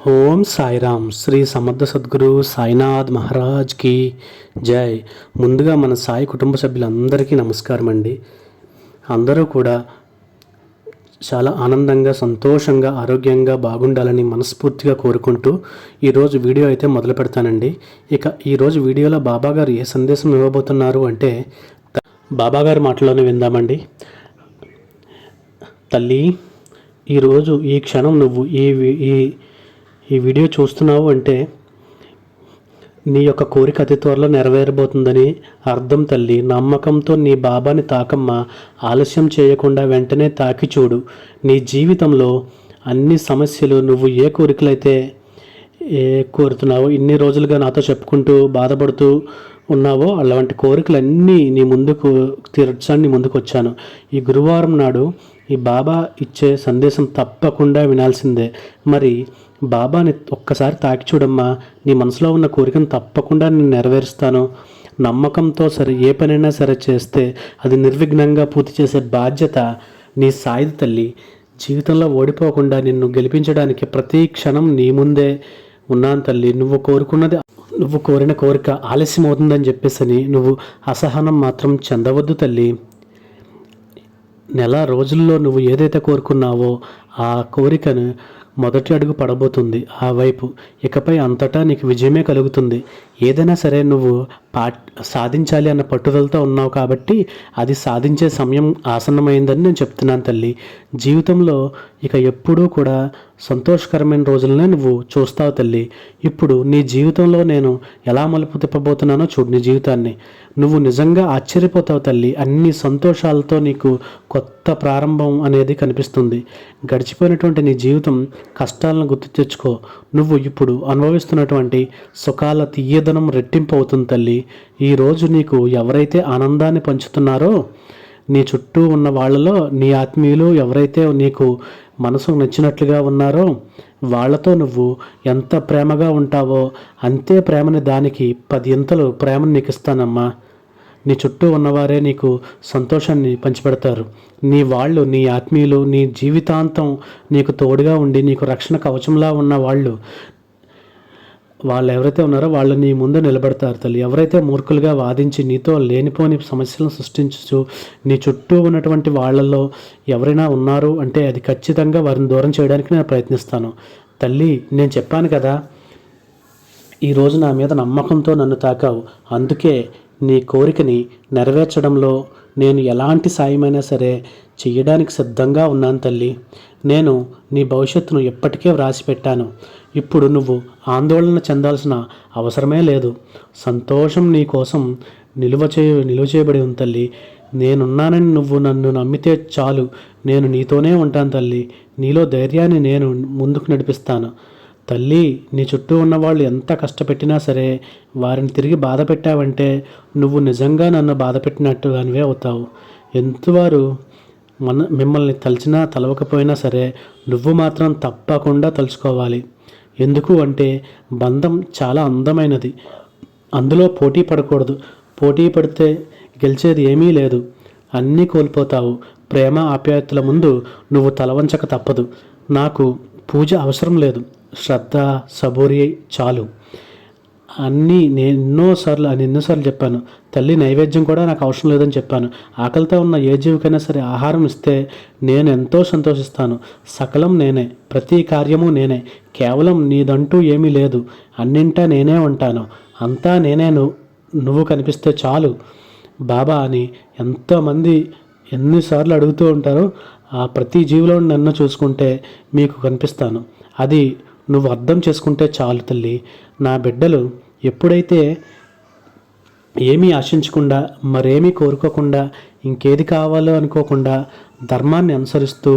ఓం సాయిరామ్. శ్రీ సమర్థ సద్గురు సాయినాథ్ మహారాజ్ కి జై. ముందుగా మన సాయి కుటుంబ సభ్యులందరికీ నమస్కారం అండి. అందరూ కూడా చాలా ఆనందంగా, సంతోషంగా, ఆరోగ్యంగా బాగుండాలని మనస్ఫూర్తిగా కోరుకుంటూ ఈరోజు వీడియో అయితే మొదలు పెడతానండి. ఇక ఈరోజు వీడియోలో బాబాగారు ఏ సందేశం ఇవ్వబోతున్నారు అంటే బాబాగారి మాటలోనే విందామండి. తల్లి, ఈరోజు ఈ క్షణం నువ్వు ఈ వీడియో చూస్తున్నావు అంటే నీ యొక్క కోరిక అతి త్వరలో నెరవేరబోతుందని అర్థం తల్లి. నమ్మకంతో నీ బాబాని తాకమ్మ. ఆలస్యం చేయకుండా వెంటనే తాకి చూడు. నీ జీవితంలో అన్ని సమస్యలు, నువ్వు ఏ కోరికలైతే కోరుతున్నావో, ఇన్ని రోజులుగా నాతో చెప్పుకుంటూ బాధపడుతూ ఉన్నావో అలాంటి కోరికలన్నీ నీ ముందుకు తీర్చడానికి ముందుకు వచ్చాను. ఈ గురువారం నాడు ఈ బాబా ఇచ్చే సందేశం తప్పకుండా వినాల్సిందే. మరి బాబాని ఒక్కసారి తాకి చూడమ్మా. నీ మనసులో ఉన్న కోరికను తప్పకుండా నేను నెరవేరుస్తాను. నమ్మకంతో సరే ఏ పనైనా సరే చేస్తే అది నిర్విఘ్నంగా పూర్తి చేసే బాధ్యత నీ సాయిది తల్లి. జీవితంలో ఓడిపోకుండా నిన్ను గెలిపించడానికి ప్రతి క్షణం నీ ముందే ఉన్నాను తల్లి. నువ్వు కోరిన కోరిక ఆలస్యం అవుతుందని చెప్పేసి నువ్వు అసహనం మాత్రం చెందవద్దు తల్లి. నెల రోజుల్లో నువ్వు ఏదైతే కోరుకున్నావో ఆ కోరికను మొదటి అడుగు పడబోతుంది ఆ వైపు. ఇకపై అంతటా నీకు విజయమే కలుగుతుంది. ఏదైనా సరే నువ్వు సాధించాలి అన్న పట్టుదలతో ఉన్నావు కాబట్టి అది సాధించే సమయం ఆసన్నమైందని నేను చెప్తున్నాను తల్లి. జీవితంలో ఇక ఎప్పుడూ కూడా సంతోషకరమైన రోజులనే నువ్వు చూస్తావు తల్లి. ఇప్పుడు నీ జీవితంలో నేను ఎలా మలుపు తిప్పబోతున్నానో చూడు. నీ జీవితాన్ని నువ్వు నిజంగా ఆశ్చర్యపోతావు తల్లి. అన్ని సంతోషాలతో నీకు కొత్త ప్రారంభం అనేది కనిపిస్తుంది. గడిచిపోయినటువంటి నీ జీవితం కష్టాలను గుర్తు తెచ్చుకో. నువ్వు ఇప్పుడు అనుభవిస్తున్నటువంటి సుఖాల తీయదనం రెట్టింపు అవుతుంది తల్లి. ఈరోజు నీకు ఎవరైతే ఆనందాన్ని పంచుతున్నారో, నీ చుట్టూ ఉన్న వాళ్ళలో నీ ఆత్మీయులు ఎవరైతే నీకు మనసుకు నచ్చినట్లుగా ఉన్నారో వాళ్ళతో నువ్వు ఎంత ప్రేమగా ఉంటావో అంతే ప్రేమని దానికి 10 ఇంతలు ప్రేమను నీకు ఇస్తానమ్మా. నీ చుట్టూ ఉన్నవారే నీకు సంతోషాన్ని పంచిపెడతారు. నీ వాళ్ళు, నీ ఆత్మీయులు, నీ జీవితాంతం నీకు తోడుగా ఉండి నీకు రక్షణ కవచంలా ఉన్న వాళ్ళు ఎవరైతే ఉన్నారో వాళ్ళు నీ ముందు నిలబడతారు తల్లి. ఎవరైతే మూర్ఖులుగా వాదించి నీతో లేనిపోని సమస్యలను సృష్టించు నీ చుట్టూ ఉన్నటువంటి వాళ్ళల్లో ఎవరైనా ఉన్నారు అంటే అది ఖచ్చితంగా వారిని దూరం చేయడానికి నేను ప్రయత్నిస్తాను తల్లి. నేను చెప్పాను కదా, ఈరోజు నా మీద నమ్మకంతో నన్ను తాకావు. అందుకే నీ కోరికని నెరవేర్చడంలో నేను ఎలాంటి సాయమైనా సరే చెయ్యడానికి సిద్ధంగా ఉన్నాను తల్లి. నేను నీ భవిష్యత్తును ఎప్పటికే వ్రాసి పెట్టాను. ఇప్పుడు నువ్వు ఆందోళన చెందాల్సిన అవసరమే లేదు. సంతోషం నీ కోసం నిలువ చేయబడి ఉంది తల్లి. నేనున్నానని నువ్వు నన్ను నమ్మితే చాలు. నేను నీతోనే ఉంటాను తల్లి. నీలో ధైర్యాన్ని నేను ముందుకు నడిపిస్తాను తల్లి. నీ చుట్టూ ఉన్నవాళ్ళు ఎంత కష్టపెట్టినా సరే వారిని తిరిగి బాధ పెట్టావంటే నువ్వు నిజంగా నన్ను బాధ పెట్టినట్టుగానే అవుతావు. ఎంతవారు మిమ్మల్ని తలచినా తలవకపోయినా సరే నువ్వు మాత్రం తప్పకుండా తలుచుకోవాలి. ఎందుకు అంటే బంధం చాలా అందమైనది. అందులో పోటీ పడకూడదు. పోటీ పడితే గెలిచేది ఏమీ లేదు. అన్నీ కోల్పోతావు. ప్రేమ ఆప్యాయతల ముందు నువ్వు తలవంచక తప్పదు. నాకు పూజ అవసరం లేదు. శ్రద్ధ, సబూరి చాలు. ఎన్నోసార్లు చెప్పాను తల్లి. నైవేద్యం కూడా నాకు అవసరం లేదని చెప్పాను. ఆకలితో ఉన్న ఏ జీవికైనా సరే ఆహారం ఇస్తే నేను ఎంతో సంతోషిస్తాను. సకలం నేనే, ప్రతి కార్యము నేనే. కేవలం నీదంటూ ఏమీ లేదు. అన్నింటా నేనే ఉంటాను. అంతా నేనే. నువ్వు కనిపిస్తే చాలు బాబా అని ఎంతోమంది ఎన్నిసార్లు అడుగుతూ ఉంటారో ఆ ప్రతి జీవిలో నన్ను చూసుకుంటే మీకు కనిపిస్తాను. అది నువ్వు అర్థం చేసుకుంటే చాలు తల్లి. నా బిడ్డలు ఎప్పుడైతే ఏమీ ఆశించకుండా, మరేమీ కోరుకోకుండా, ఇంకేది కావాలో అనుకోకుండా ధర్మాన్ని అనుసరిస్తూ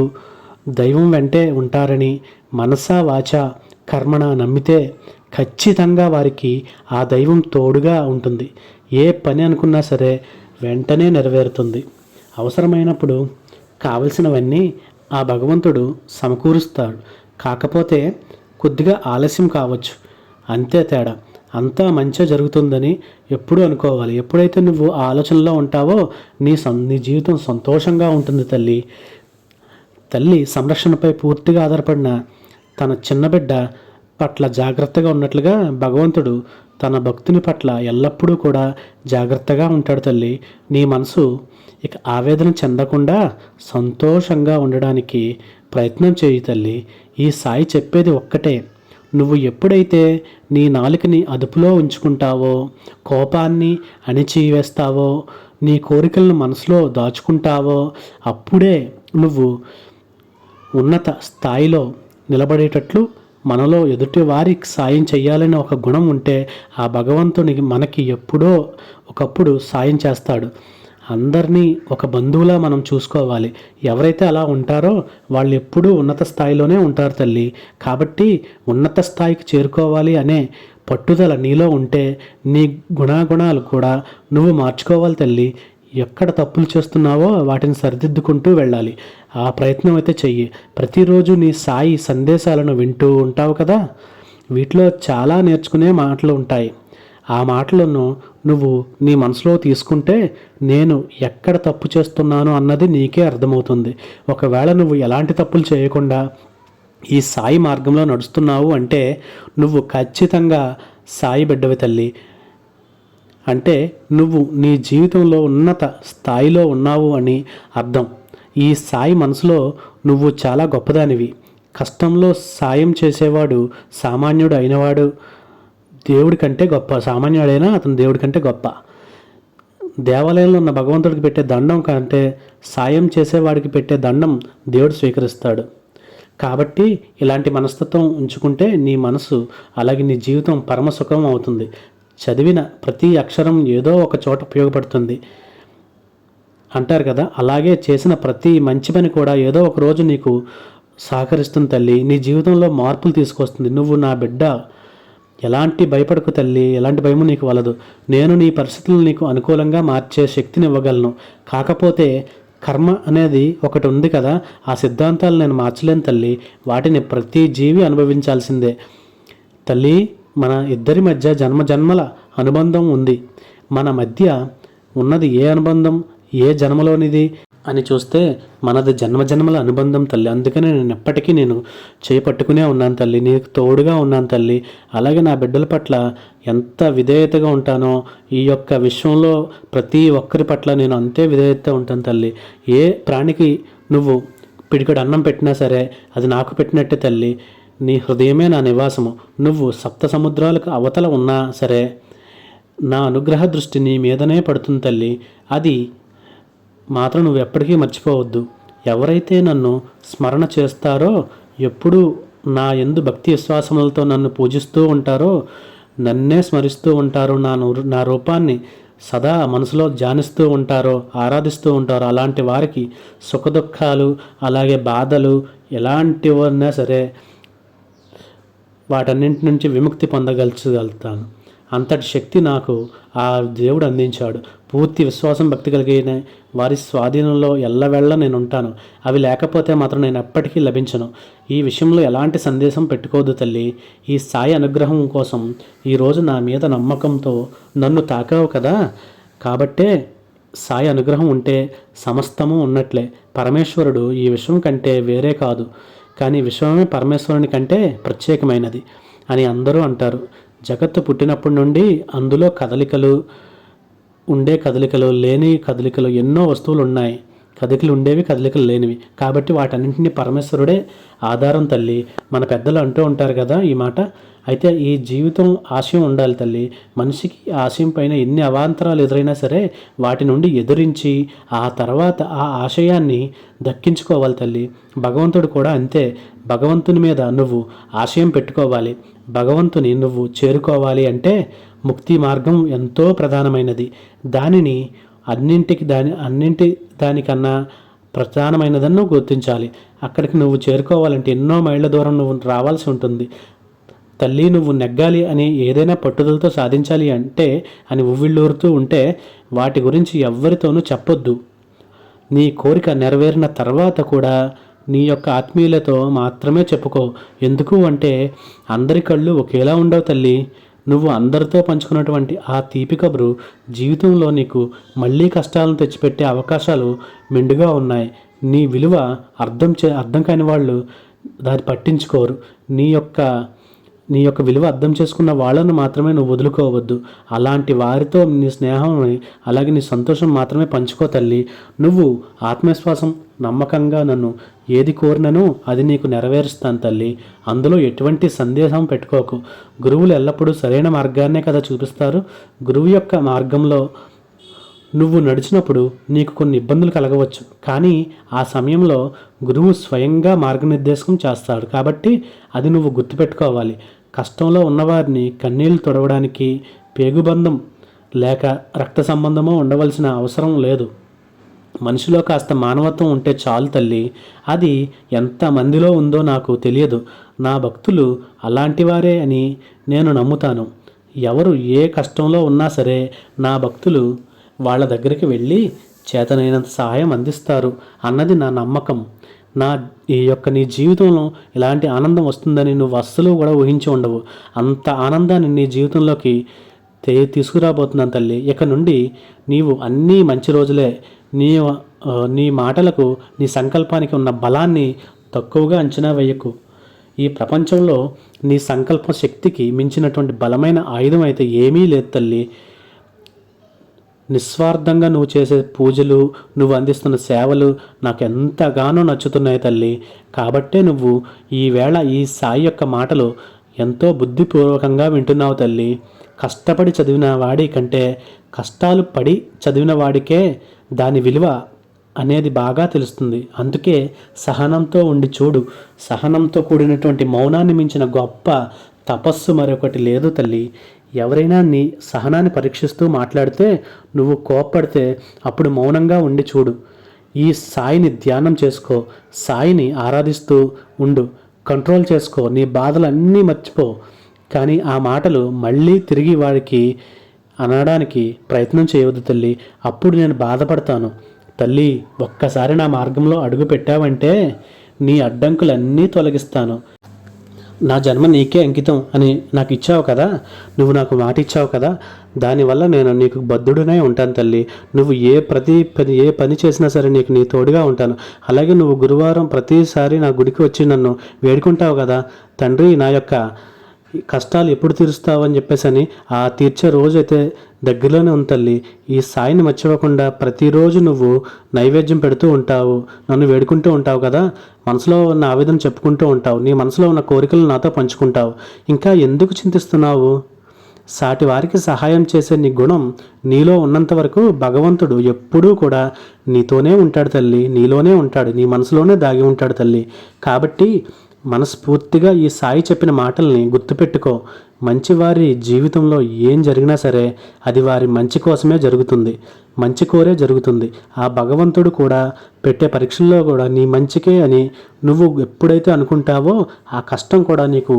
దైవం వెంటే ఉంటారని మనసా వాచా కర్మణ నమ్మితే ఖచ్చితంగా వారికి ఆ దైవం తోడుగా ఉంటుంది. ఏ పని అనుకున్నా సరే వెంటనే నెరవేరుతుంది. అవసరమైనప్పుడు కావలసినవన్నీ ఆ భగవంతుడు సమకూరుస్తాడు. కాకపోతే కొద్దిగా ఆలస్యం కావచ్చు, అంతే తేడా. అంతా మంచిగా జరుగుతుందని ఎప్పుడూ అనుకోవాలి. ఎప్పుడైతే నువ్వు ఆలోచనలో ఉంటావో నీ జీవితం సంతోషంగా ఉంటుంది తల్లి. తల్లి సంరక్షణపై పూర్తిగా ఆధారపడిన తన చిన్న బిడ్డ పట్ల జాగ్రత్తగా ఉన్నట్లుగా భగవంతుడు తన భక్తుని పట్ల ఎల్లప్పుడూ కూడా జాగ్రత్తగా ఉంటాడు తల్లి. నీ మనసు ఇక ఆవేదన చెందకుండా సంతోషంగా ఉండడానికి ప్రయత్నం చేయి తల్లి. ఈ సాయి చెప్పేది ఒక్కటే, నువ్వు ఎప్పుడైతే నీ నాలుకని అదుపులో ఉంచుకుంటావో, కోపాన్ని అణిచివేస్తావో, నీ కోరికలను మనసులో దాచుకుంటావో అప్పుడే నువ్వు ఉన్నత స్థాయిలో నిలబడేటట్లు. మనలో ఎదుటి వారికి సాయం చేయాలని ఒక గుణం ఉంటే ఆ భగవంతునికి మనకి ఎప్పుడో ఒకప్పుడు సాయం చేస్తాడు. అందరినీ ఒక బంధువులా మనం చూసుకోవాలి. ఎవరైతే అలా ఉంటారో వాళ్ళు ఎప్పుడూ ఉన్నత స్థాయిలోనే ఉంటారు తల్లి. కాబట్టి ఉన్నత స్థాయికి చేరుకోవాలి అనే పట్టుదల నీలో ఉంటే నీ గుణాగుణాలు కూడా నువ్వు మార్చుకోవాలి తల్లి. ఎక్కడ తప్పులు చేస్తున్నావో వాటిని సరిదిద్దుకుంటూ వెళ్ళాలి. ఆ ప్రయత్నం అయితే చెయ్యి. ప్రతిరోజు నీ సాయి సందేశాలను వింటూ ఉంటావు కదా, వీటిలో చాలా నేర్చుకునే మాటలు ఉంటాయి. ఆ మాటలను నువ్వు నీ మనసులో తీసుకుంటే నేను ఎక్కడ తప్పు చేస్తున్నాను అన్నది నీకే అర్థమవుతుంది. ఒకవేళ నువ్వు ఎలాంటి తప్పులు చేయకుండా ఈ సాయి మార్గంలో నడుస్తున్నావు అంటే నువ్వు ఖచ్చితంగా సాయి బిడ్డవి తల్లి. అంటే నువ్వు నీ జీవితంలో ఉన్నత స్థాయిలో ఉన్నావు అని అర్థం. ఈ సాయి మనసులో నువ్వు చాలా గొప్పదానివి. కష్టంలో సాయం చేసేవాడు సామాన్యుడు అయినవాడు దేవుడి కంటే గొప్ప. సామాన్యుడైనా అతను దేవుడి కంటే గొప్ప. దేవాలయంలో ఉన్న భగవంతుడికి పెట్టే దండం కంటే సాయం చేసేవాడికి పెట్టే దండం దేవుడు స్వీకరిస్తాడు. కాబట్టి ఇలాంటి మనస్తత్వం ఉంచుకుంటే నీ మనసు అలాగే నీ జీవితం పరమసుఖం అవుతుంది. చదివిన ప్రతి అక్షరం ఏదో ఒక చోట ఉపయోగపడుతుంది అంటారు కదా, అలాగే చేసిన ప్రతి మంచి పని కూడా ఏదో ఒక రోజు నీకు సహకరిస్తుంది తల్లి. నీ జీవితంలో మార్పులు తీసుకొస్తుంది. నువ్వు నా బిడ్డ, ఎలాంటి భయపడకు తల్లి, ఎలాంటి భయము నీకు వలదు. నేను నీ పరిస్థితులను నీకు అనుకూలంగా మార్చే శక్తిని ఇవ్వగలను. కాకపోతే కర్మ అనేది ఒకటి ఉంది కదా, ఆ సిద్ధాంతాలు నేను మార్చలేను తల్లి. వాటిని ప్రతి జీవి అనుభవించాల్సిందే తల్లి. మన ఇద్దరి మధ్య జన్మజన్మల అనుబంధం ఉంది. మన మధ్య ఉన్నది ఏ అనుబంధం, ఏ జన్మలోనిది అని చూస్తే మనది జన్మజన్మల అనుబంధం తల్లి. అందుకనే నేను ఎప్పటికీ చేపట్టుకునే ఉన్నాను తల్లి, నీకు తోడుగా ఉన్నాను తల్లి. అలాగే నా బిడ్డల పట్ల ఎంత విధేయతగా ఉంటానో ఈ యొక్క విశ్వంలో ప్రతి ఒక్కరి పట్ల నేను అంతే విధేయత ఉంటాను తల్లి. ఏ ప్రాణికి నువ్వు పిడికడు అన్నం పెట్టినా సరే అది నాకు పెట్టినట్టే తల్లి. నీ హృదయమే నా నివాసము. నువ్వు సప్త సముద్రాలకు అవతల ఉన్నా సరే నా అనుగ్రహ దృష్టి నీ మీదనే పడుతుంది తల్లి. అది మాత్రం నువ్వు ఎప్పటికీ మర్చిపోవద్దు. ఎవరైతే నన్ను స్మరణ చేస్తారో, ఎప్పుడూ నా యందు భక్తి విశ్వాసములతో నన్ను పూజిస్తూ ఉంటారో, నన్నే స్మరిస్తూ ఉంటారో, నా రూపాన్ని సదా మనసులో ధ్యానిస్తూ ఉంటారో, ఆరాధిస్తూ ఉంటారో అలాంటి వారికి సుఖదుఖాలు అలాగే బాధలు ఎలాంటివన్నా సరే వాటన్నింటి నుంచి విముక్తి పొందగలుగుతాను. అంతటి శక్తి నాకు ఆ దేవుడు అందించాడు. పూర్తి విశ్వాసం భక్తి కలిగిన వారి స్వాధీనంలో ఎల్లవెళ్ళ నేను ఉంటాను. అవి లేకపోతే మాత్రం నేను ఎప్పటికీ లభించను. ఈ విషయంలో ఎలాంటి సందేశం పెట్టుకోవద్దు తల్లి. ఈ సాయి అనుగ్రహం కోసం ఈరోజు నా మీద నమ్మకంతో నన్ను తాకావు కదా, కాబట్టే సాయి అనుగ్రహం ఉంటే సమస్తము ఉన్నట్లే. పరమేశ్వరుడు ఈ విశ్వం కంటే వేరే కాదు, కానీ విశ్వమే పరమేశ్వరుని కంటే ప్రత్యేకమైనది అని అందరూ అంటారు. జగత్తు పుట్టినప్పటి నుండి అందులో కదలికలు లేని కదలికలు ఎన్నో వస్తువులు ఉన్నాయి. కదలికలు ఉండేవి, కదలికలు లేనివి. కాబట్టి వాటన్నింటినీ పరమేశ్వరుడే ఆధారం తల్లి. మన పెద్దలు అంటూ ఉంటారు కదా ఈ మాట. అయితే ఈ జీవితం ఆశయం ఉండాలి తల్లి. మనిషికి ఆశయం పైన ఎన్ని అవాంతరాలు ఎదురైనా సరే వాటి నుండి ఎదురించి ఆ తర్వాత ఆ ఆశయాన్ని దక్కించుకోవాలి తల్లి. భగవంతుడు కూడా అంతే. భగవంతుని మీద నువ్వు ఆశయం పెట్టుకోవాలి. భగవంతుని నువ్వు చేరుకోవాలి అంటే ముక్తి మార్గం ఎంతో ప్రధానమైనది. దానిని దానికన్నా ప్రధానమైనదನ್ನು గుర్తించాలి. అక్కడికి నువ్వు చేరుకోవాలంటే ఎన్నో మైళ్ళ దూరం నువ్వు రావాల్సి ఉంటుంది తల్లి. నువ్వు నెగ్గాలి అని ఏదైనా పట్టుదలతో సాధించాలి అంటే అని ఉవ్విళ్ళూరుతూ ఉంటే వాటి గురించి ఎవ్వరితోనూ చెప్పొద్దు. నీ కోరిక నెరవేరిన తర్వాత కూడా నీ యొక్క ఆత్మీయులతో మాత్రమే చెప్పుకో. ఎందుకు అంటే అందరి కళ్ళు ఒకేలా ఉండవు తల్లి. నువ్వు అందరితో పంచుకున్నటువంటి ఆ తీపి కబురు జీవితంలో నీకు మళ్ళీ కష్టాలను తెచ్చిపెట్టే అవకాశాలు మెండుగా ఉన్నాయి. నీ విలువ అర్థం కాని వాళ్ళు దాన్ని పట్టించుకోరు. నీ యొక్క విలువ అర్థం చేసుకున్న వాళ్ళను మాత్రమే నువ్వు వదులుకోవద్దు. అలాంటి వారితో నీ స్నేహం అలాగే నీ సంతోషం మాత్రమే పంచుకో తల్లి. నువ్వు ఆత్మవిశ్వాసం నమ్మకంగా నన్ను ఏది కోరినను అది నీకు నెరవేరుస్తాను తల్లి. అందులో ఎటువంటి సందేహం పెట్టుకోకు. గురువులు ఎల్లప్పుడూ సరైన మార్గాన్నే కదా చూపిస్తారు. గురువు యొక్క మార్గంలో నువ్వు నడిచినప్పుడు నీకు కొన్ని ఇబ్బందులు కలగవచ్చు, కానీ ఆ సమయంలో గురువు స్వయంగా మార్గనిర్దేశం చేస్తాడు. కాబట్టి అది నువ్వు గుర్తుపెట్టుకోవాలి. కష్టంలో ఉన్నవారిని కన్నీళ్లు తొడవడానికి పేగుబంధం లేక రక్త సంబంధమో ఉండవలసిన అవసరం లేదు. మనిషిలో కాస్త మానవత్వం ఉంటే చాలు తల్లి. అది ఎంతమందిలో ఉందో నాకు తెలియదు. నా భక్తులు అలాంటి వారే అని నేను నమ్ముతాను. ఎవరు ఏ కష్టంలో ఉన్నా సరే నా భక్తులు వాళ్ళ దగ్గరికి వెళ్ళి చేతనైనంత సహాయం అందిస్తారు అన్నది నా నమ్మకం. నీ జీవితంలో ఇలాంటి ఆనందం వస్తుందని నువ్వు అస్సలు కూడా ఊహించి ఉండవు. అంత ఆనందాన్ని నీ జీవితంలోకి తీసుకురాబోతున్నాను తల్లి. ఇక నుండి నీవు అన్నీ మంచి రోజులే. నీ మాటలకు నీ సంకల్పానికి ఉన్న బలాన్ని తక్కువగా అంచనా వేయకు. ఈ ప్రపంచంలో నీ సంకల్ప శక్తికి మించినటువంటి బలమైన ఆయుధం అయితే ఏమీ లేదు తల్లి. నిస్వార్థంగా నువ్వు చేసే పూజలు, నువ్వు అందిస్తున్న సేవలు నాకు ఎంతగానో నచ్చుతున్నాయి తల్లి. కాబట్టే నువ్వు ఈవేళ ఈ సాయి యొక్క మాటలు ఎంతో బుద్ధిపూర్వకంగా వింటున్నావు తల్లి. కష్టపడి చదివిన వాడి కంటే కష్టాలు పడి చదివిన వాడికే దాని విలువ అనేది బాగా తెలుస్తుంది. అందుకే సహనంతో ఉండి చూడు. సహనంతో కూడినటువంటి మౌనాన్ని మించిన గొప్ప తపస్సు మరొకటి లేదు తల్లి. ఎవరైనా నీ సహనాన్ని పరీక్షిస్తూ మాట్లాడితే నువ్వు కోప్పడితే అప్పుడు మౌనంగా ఉండి చూడు. ఈ సాయిని ధ్యానం చేసుకో. సాయిని ఆరాధిస్తూ ఉండు. కంట్రోల్ చేసుకో. నీ బాధలన్నీ మర్చిపో. కానీ ఆ మాటలు మళ్ళీ తిరిగి వాడికి అనడానికి ప్రయత్నం చేయవద్దు తల్లి. అప్పుడు నేను బాధపడతాను. తల్లి, ఒక్కసారి నా మార్గంలో అడుగు పెట్టావంటే నీ అడ్డంకులన్నీ తొలగిస్తాను. నా జన్మ నీకే అంకితం అని నాకు ఇచ్చావు కదా, నువ్వు నాకు మాట ఇచ్చావు కదా, దానివల్ల నేను నీకు బద్ధుడనే ఉంటాను తల్లి. నువ్వు ఏ పని చేసినా సరే నీ తోడుగా ఉంటాను. అలాగే నువ్వు గురువారం ప్రతిసారి నా గుడికి వచ్చి నన్ను వేడుకుంటావు కదా, తండ్రి నా యొక్క కష్టాలు ఎప్పుడు తీరుస్తావు అని చెప్పేసి ఆ తీర్చే రోజు అయితే దగ్గరలోనే ఉంది తల్లి. ఈ సాయిని మర్చిపోకుండా ప్రతిరోజు నువ్వు నైవేద్యం పెడుతూ ఉంటావు, నన్ను వేడుకుంటూ ఉంటావు కదా, మనసులో ఉన్న ఆవేదన చెప్పుకుంటూ ఉంటావు, నీ మనసులో ఉన్న కోరికలు నాతో పంచుకుంటావు. ఇంకా ఎందుకు చింతిస్తున్నావు? సాటి వారికి సహాయం చేసే నీ గుణం నీలో ఉన్నంత వరకు భగవంతుడు ఎప్పుడూ కూడా నీతోనే ఉంటాడు తల్లి. నీలోనే ఉంటాడు, నీ మనసులోనే దాగి ఉంటాడు తల్లి. కాబట్టి మనస్ఫూర్తిగా ఈ సాయి చెప్పిన మాటల్ని గుర్తుపెట్టుకో. మంచివారి జీవితంలో ఏం జరిగినా సరే అది వారి మంచి కోసమే జరుగుతుంది, మంచి కోరే జరుగుతుంది. ఆ భగవంతుడు కూడా పెట్టే పరీక్షల్లో కూడా నీ మంచికే అని నువ్వు ఎప్పుడైతే అనుకుంటావో ఆ కష్టం కూడా నీకు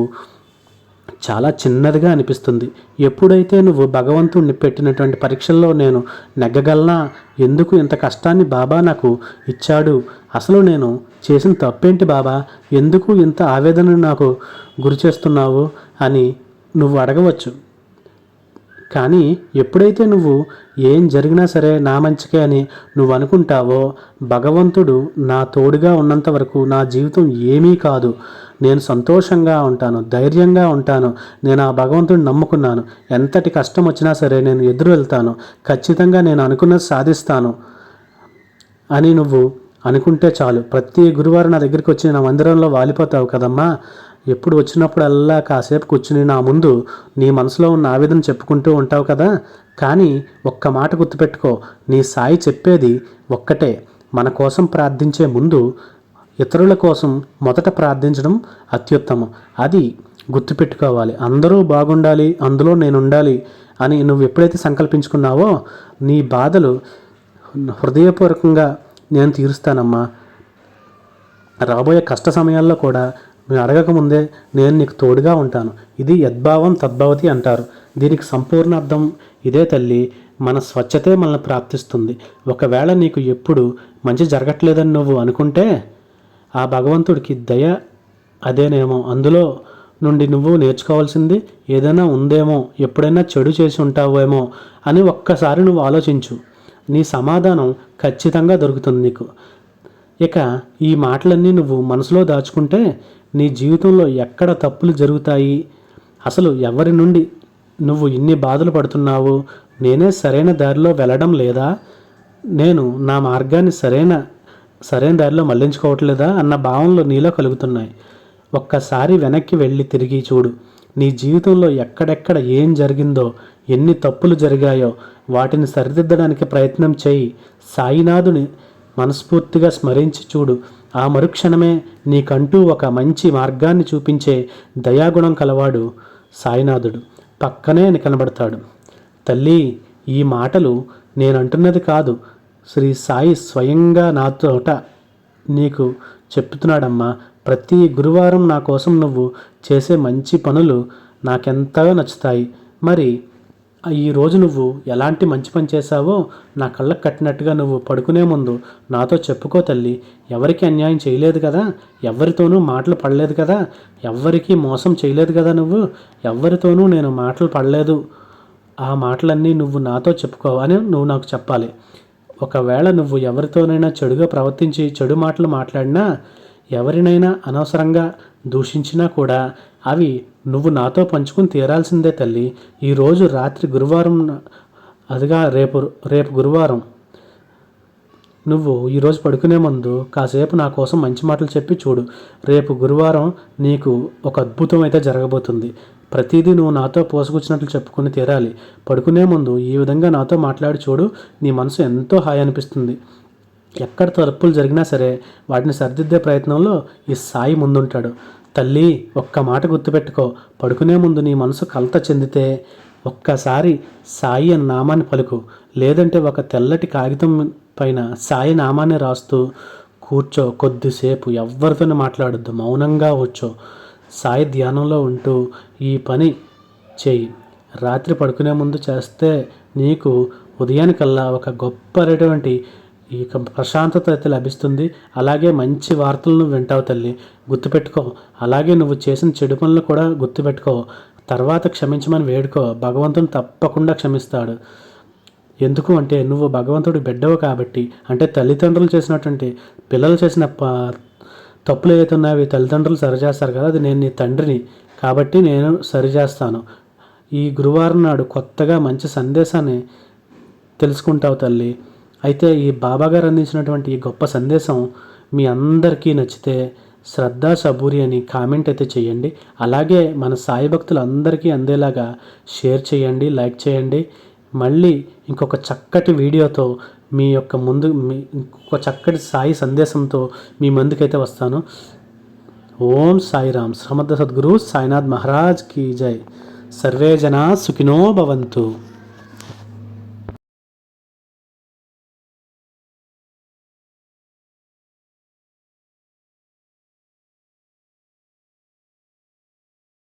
చాలా చిన్నదిగా అనిపిస్తుంది. ఎప్పుడైతే నువ్వు భగవంతుడిని పెట్టినటువంటి పరీక్షల్లో నేను నెగ్గగలనా, ఎందుకు ఇంత కష్టాన్ని బాబా నాకు ఇచ్చాడు, అసలు నేను చేసిన తప్పేంటి బాబా, ఎందుకు ఇంత ఆవేదన నాకు గురి చేస్తున్నావు అని నువ్వు అడగవచ్చు. కానీ ఎప్పుడైతే నువ్వు ఏం జరిగినా సరే నా మంచికే అని నువ్వు అనుకుంటావో, భగవంతుడు నా తోడుగా ఉన్నంత వరకు నా జీవితం ఏమీ కాదు, నేను సంతోషంగా ఉంటాను, ధైర్యంగా ఉంటాను, నేను ఆ భగవంతుడిని నమ్ముకున్నాను, ఎంతటి కష్టం వచ్చినా సరే నేను ఎదురు వెళ్తాను, ఖచ్చితంగా నేను అనుకున్నది సాధిస్తాను అని నువ్వు అనుకుంటే చాలు. ప్రతి గురువారం నా దగ్గరికి వచ్చి నా మందిరంలో వాలిపోతావు కదమ్మా. ఎప్పుడు వచ్చినప్పుడల్లా కాసేపు కూర్చుని నా ముందు నీ మనసులో ఉన్న ఆవేదన చెప్పుకుంటూ ఉంటావు కదా. కానీ ఒక్క మాట గుర్తుపెట్టుకో, నీ సాయి చెప్పేది ఒక్కటే, మన కోసం ప్రార్థించే ముందు ఇతరుల కోసం మొదట ప్రార్థించడం అత్యుత్తమం. అది గుర్తుపెట్టుకోవాలి. అందరూ బాగుండాలి, అందులో నేను ఉండాలి అని నువ్వు ఎప్పుడైతే సంకల్పించుకున్నావో నీ బాధలు హృదయపూర్వకంగా నేను తీరుస్తానమ్మా. రాబోయే కష్ట సమయాల్లో కూడా నేను అడగకముందే నేను నీకు తోడుగా ఉంటాను. ఇది యద్భావం తద్భవతి అంటారు. దీనికి సంపూర్ణ అర్థం ఇదే తల్లి. మన స్వచ్ఛతే మనల్ని ప్రాప్తిస్తుంది. ఒకవేళ నీకు ఎప్పుడు మంచి జరగట్లేదని నువ్వు అనుకుంటే ఆ భగవంతుడికి దయ అదేనేమో. అందులో నుండి నువ్వు నేర్చుకోవాల్సింది ఏదైనా ఉందేమో, ఎప్పుడైనా చెడు చేసి ఉంటావేమో అని ఒక్కసారి నువ్వు ఆలోచించు. నీ సమాధానం ఖచ్చితంగా దొరుకుతుంది నీకు. ఇక ఈ మాటలన్నీ నువ్వు మనసులో దాచుకుంటే నీ జీవితంలో ఎక్కడ తప్పులు జరుగుతాయి, అసలు ఎవరి నుండి నువ్వు ఇన్ని బాధలు పడుతున్నావు? నేనే సరైన దారిలో వెళ్ళడం లేదా? నేను నా మార్గాన్ని సరైన దారిలో మళ్లించుకోవట్లేదా అన్న భావనలు నీలో కలుగుతున్నాయి. ఒక్కసారి వెనక్కి వెళ్ళి తిరిగి చూడు. నీ జీవితంలో ఎక్కడెక్కడ ఏం జరిగిందో, ఎన్ని తప్పులు జరిగాయో వాటిని సరిదిద్దడానికి ప్రయత్నం చేయి. సాయినాథుని మనస్ఫూర్తిగా స్మరించి చూడు. ఆ మరుక్షణమే నీకంటూ ఒక మంచి మార్గాన్ని చూపించే దయాగుణం కలవాడు సాయినాథుడు పక్కనే కనబడతాడు. తల్లి, ఈ మాటలు నేనంటున్నది కాదు, శ్రీ సాయి స్వయంగా నాతోట నీకు చెప్తున్నాడమ్మా. ప్రతి గురువారం నా కోసం నువ్వు చేసే మంచి పనులు నాకెంతగా నచ్చుతాయి. మరి ఈరోజు నువ్వు ఎలాంటి మంచి పని చేశావో నా కళ్ళకు కట్టినట్టుగా నువ్వు పడుకునే ముందు నాతో చెప్పుకో తల్లి. ఎవరికి అన్యాయం చేయలేదు కదా, ఎవరితోనూ మాటలు పడలేదు కదా, ఎవ్వరికీ మోసం చేయలేదు కదా, ఎవరితోనూ నేను మాటలు పడలేదు. ఆ మాటలన్నీ నువ్వు నాతో చెప్పుకోవని నువ్వు నాకు చెప్పాలి. ఒకవేళ నువ్వు ఎవరితోనైనా చెడుగా ప్రవర్తించి చెడు మాటలు మాట్లాడినా, ఎవరినైనా అనవసరంగా దూషించినా కూడా అవి నువ్వు నాతో పంచుకుని తీరాల్సిందే తల్లి. ఈరోజు రాత్రి గురువారం, అదిగా రేపు గురువారం, నువ్వు ఈరోజు పడుకునే ముందు కాసేపు నా కోసం మంచి మాటలు చెప్పి చూడు. రేపు గురువారం నీకు ఒక అద్భుతం అయితే జరగబోతుంది. ప్రతిదీ నువ్వు నాతో పోసుకొచ్చినట్లు చెప్పుకుని తీరాలి. పడుకునే ముందు ఈ విధంగా నాతో మాట్లాడి చూడు. నీ మనసు ఎంతో హాయి అనిపిస్తుంది. ఎక్కడ తప్పులు జరిగినా సరే వాటిని సరిదిద్దే ప్రయత్నంలో ఈ సాయి ముందుంటాడు. తల్లి, ఒక్క మాట గుర్తుపెట్టుకో. పడుకునే ముందు నీ మనసు కలత చెందితే ఒక్కసారి సాయి అని నామాన్ని పలుకు. లేదంటే ఒక తెల్లటి కాగితం పైన సాయి నామాన్ని రాస్తూ కూర్చో. కొద్దిసేపు ఎవరితోనే మాట్లాడొద్దు, మౌనంగా కూర్చో. సాయి ధ్యానంలో ఉంటూ ఈ పని చేయి. రాత్రి పడుకునే ముందు చేస్తే నీకు ఉదయానికల్లా ఒక గొప్పటువంటి ఈ ప్రశాంతత అయితే లభిస్తుంది. అలాగే మంచి వార్తలను వింటావు తల్లి. గుర్తుపెట్టుకో. అలాగే నువ్వు చేసిన చెడు పనులు కూడా గుర్తుపెట్టుకో. తర్వాత క్షమించమని వేడుకో. భగవంతుని తప్పకుండా క్షమిస్తాడు. ఎందుకు అంటే నువ్వు భగవంతుడి బిడ్డవు కాబట్టి. అంటే తల్లిదండ్రులు చేసినటువంటి పిల్లలు చేసిన తప్పులు ఏవైతే ఉన్నాయో అవి తల్లిదండ్రులు సరిచేస్తారు కదా, అది నేను నీ తండ్రిని కాబట్టి నేను సరిచేస్తాను. ఈ గురువారం నాడు కొత్తగా మంచి సందేశాన్ని తెలుసుకుంటావు తల్లి. అయితే ఈ బాబాగారు అందించినటువంటి ఈ గొప్ప సందేశం మీ అందరికీ నచ్చితే శ్రద్ధ సబూరి అని కామెంట్ అయితే చేయండి. అలాగే మన సాయి భక్తులందరికీ అందేలాగా షేర్ చేయండి, లైక్ చేయండి. మళ్ళీ ఇంకొక చక్కటి వీడియోతో ఇంకొక చక్కటి సాయి సందేశంతో మీ ముందుకైతే వస్తాను. ఓం సాయిరామ్. సమర్థ సద్గురు సాయినాథ్ మహారాజ్ కీ జై. సర్వే జనా సుఖినో భవంతు.